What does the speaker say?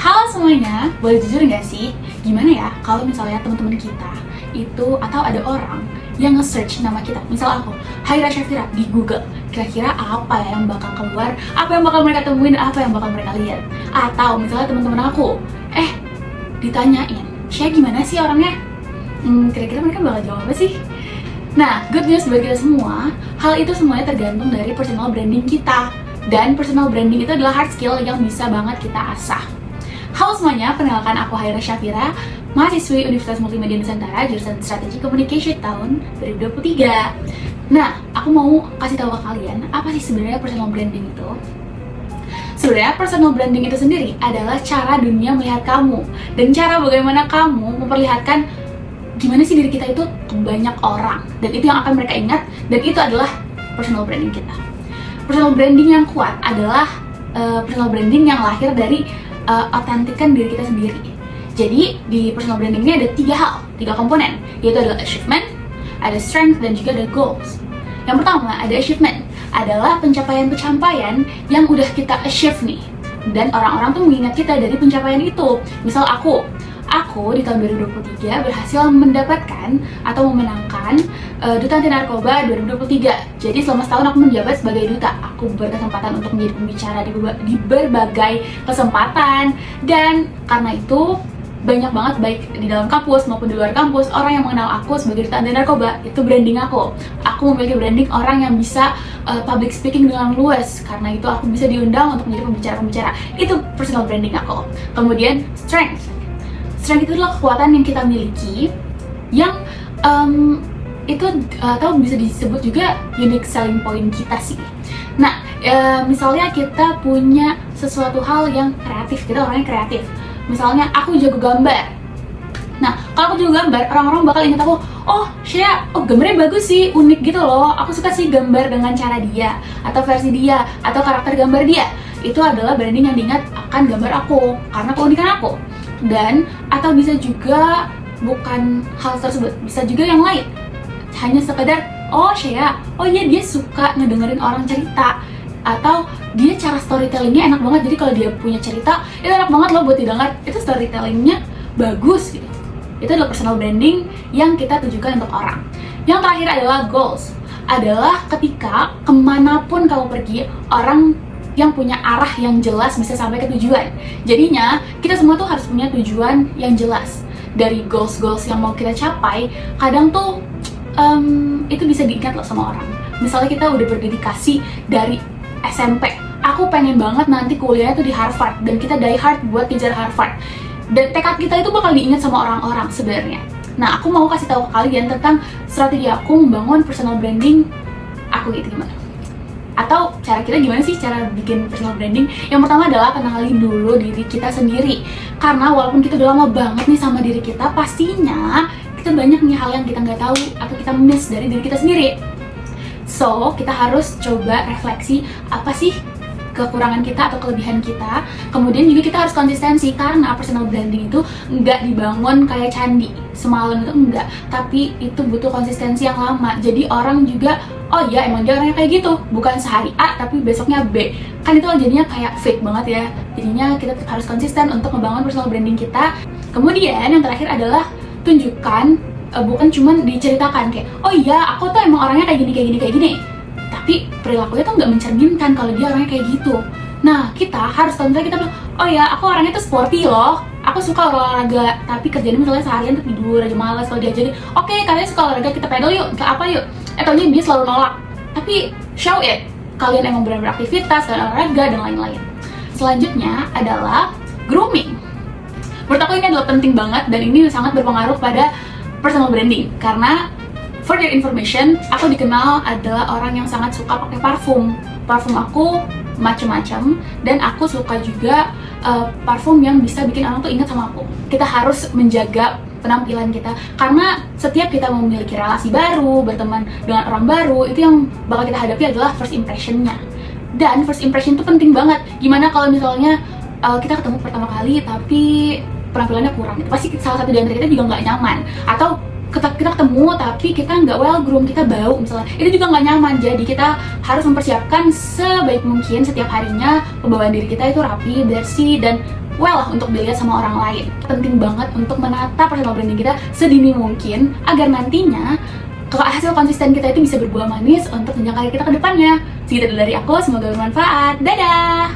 Halo semuanya, boleh jujur nggak sih? Gimana ya kalau misalnya teman-teman kita itu atau ada orang yang nge-search nama kita, misal aku, Haira Syafira di Google, kira-kira apa ya yang bakal keluar, apa yang bakal mereka temuin, apa yang bakal mereka lihat? Atau misalnya teman-teman aku, ditanyain, Syah gimana sih orangnya? Kira-kira mereka bakal jawab apa sih? Nah, good news buat kita semua, hal itu semuanya tergantung dari personal branding kita. Dan personal branding itu adalah hard skill yang bisa banget kita asah. Halo semuanya, perkenalkan aku Haira Syafira, mahasiswi Universitas Multimedia Nusantara, jurusan Strategi Communication tahun 2023. Nah, aku mau kasih tahu ke kalian, apa sih sebenarnya personal branding itu? Sebenarnya personal branding itu sendiri adalah cara dunia melihat kamu, dan cara bagaimana kamu memperlihatkan gimana sih diri kita itu ke banyak orang, dan itu yang akan mereka ingat, dan itu adalah personal branding kita. Personal branding yang kuat adalah personal branding yang lahir dari autentikan diri kita sendiri. Jadi di personal branding ini ada tiga komponen, yaitu adalah achievement, ada strength, dan juga ada goals. Yang pertama ada achievement, adalah pencapaian-pencapaian yang udah kita achieve nih, dan orang-orang tuh mengingat kita dari pencapaian itu. Misal aku di tahun 2023 berhasil mendapatkan atau memenangkan Duta Anti Narkoba 2023. Jadi selama setahun aku menjabat sebagai duta. Aku berkesempatan untuk menjadi pembicara di berbagai kesempatan, dan karena itu banyak banget baik di dalam kampus maupun di luar kampus orang yang mengenal aku sebagai Duta Anti Narkoba. Itu branding aku. Aku memiliki branding orang yang bisa public speaking dengan luas. Karena itu aku bisa diundang untuk menjadi pembicara-pembicara. Itu personal branding aku. Kemudian strength. Strength itu adalah kekuatan yang kita miliki yang itu atau bisa disebut juga unique selling point kita sih. Nah, misalnya kita punya sesuatu hal yang kreatif, kita orangnya kreatif. Misalnya aku jago gambar. Nah, kalau aku jago gambar, orang-orang bakal ingat aku, Syah, gambarnya bagus sih, unik gitu loh. Aku suka sih gambar dengan cara dia, atau versi dia, atau karakter gambar dia. Itu adalah branding yang diingat akan gambar aku, karena keunikan aku. Dan atau bisa juga bukan hal tersebut, bisa juga yang lain, hanya sekedar Syah, dia suka ngedengerin orang cerita, atau dia cara storytellingnya enak banget, jadi kalau dia punya cerita itu enak banget loh buat didengar, itu storytellingnya bagus gitu. Itu adalah personal branding yang kita tujukan untuk orang. Yang terakhir adalah goals, adalah ketika kemanapun kamu pergi, orang yang punya arah yang jelas bisa sampai ke tujuan. Jadinya kita semua tuh harus punya tujuan yang jelas. Dari goals yang mau kita capai, kadang tuh itu bisa diingat loh sama orang. Misalnya kita udah berdedikasi dari SMP, aku pengen banget nanti kuliahnya tuh di Harvard, dan kita die hard buat kejar Harvard. Dan tekad kita itu bakal diingat sama orang-orang sebenarnya. Nah, aku mau kasih tahu ke kalian tentang strategi aku membangun personal branding aku gitu gimana. Atau cara kita gimana sih cara bikin personal branding? Yang pertama adalah kenalin dulu diri kita sendiri. Karena walaupun kita udah lama banget nih sama diri kita, pastinya kita banyak nih hal yang kita nggak tahu atau kita miss dari diri kita sendiri. So, kita harus coba refleksi apa sih kekurangan kita atau kelebihan kita. Kemudian juga kita harus konsistensi, karena personal branding itu nggak dibangun kayak candi semalam itu enggak, tapi itu butuh konsistensi yang lama. Jadi orang juga emang dia orangnya kayak gitu, bukan sehari A tapi besoknya B, kan itu jadinya kayak fake banget ya. Jadinya kita harus konsisten untuk membangun personal branding kita. Kemudian yang terakhir adalah tunjukkan, bukan cuma diceritakan kayak aku tuh emang orangnya kayak gini, tapi perilakunya tuh nggak mencerminkan kalau dia orangnya kayak gitu. Nah, kita harus tahu, misalnya kita bilang, aku orangnya tuh sporty loh, aku suka olahraga, tapi kerjanya misalnya seharian tuh tidur aja, malas. Kalau diajarin, katanya suka olahraga, kita pedal yuk, ke apa yuk, taunya dia selalu nolak. Tapi show it, kalian emang benar-benar aktivitas, kalian olahraga, dan lain-lain. Selanjutnya adalah grooming. Menurut aku ini adalah penting banget, dan ini sangat berpengaruh pada personal branding. Karena for your information, aku dikenal adalah orang yang sangat suka pakai parfum. Parfum aku macam-macam, dan aku suka juga parfum yang bisa bikin orang tuh ingat sama aku. Kita harus menjaga penampilan kita, karena setiap kita memiliki relasi baru, berteman dengan orang baru, itu yang bakal kita hadapi adalah first impression-nya. Dan first impression itu penting banget. Gimana kalau misalnya kita ketemu pertama kali tapi penampilannya kurang, itu pasti salah satu di antara kita juga nggak nyaman. Atau kita ketemu tapi kita nggak well groom, kita bau misalnya, itu juga nggak nyaman. Jadi kita harus mempersiapkan sebaik mungkin setiap harinya, pembawaan diri kita itu rapi, bersih, dan well lah untuk dilihat sama orang lain. Penting banget untuk menata personal branding kita sedini mungkin agar nantinya hasil konsisten kita itu bisa berbuah manis untuk jenjang karir kita ke depannya. Segitu dulu dari aku, semoga bermanfaat. Dadah!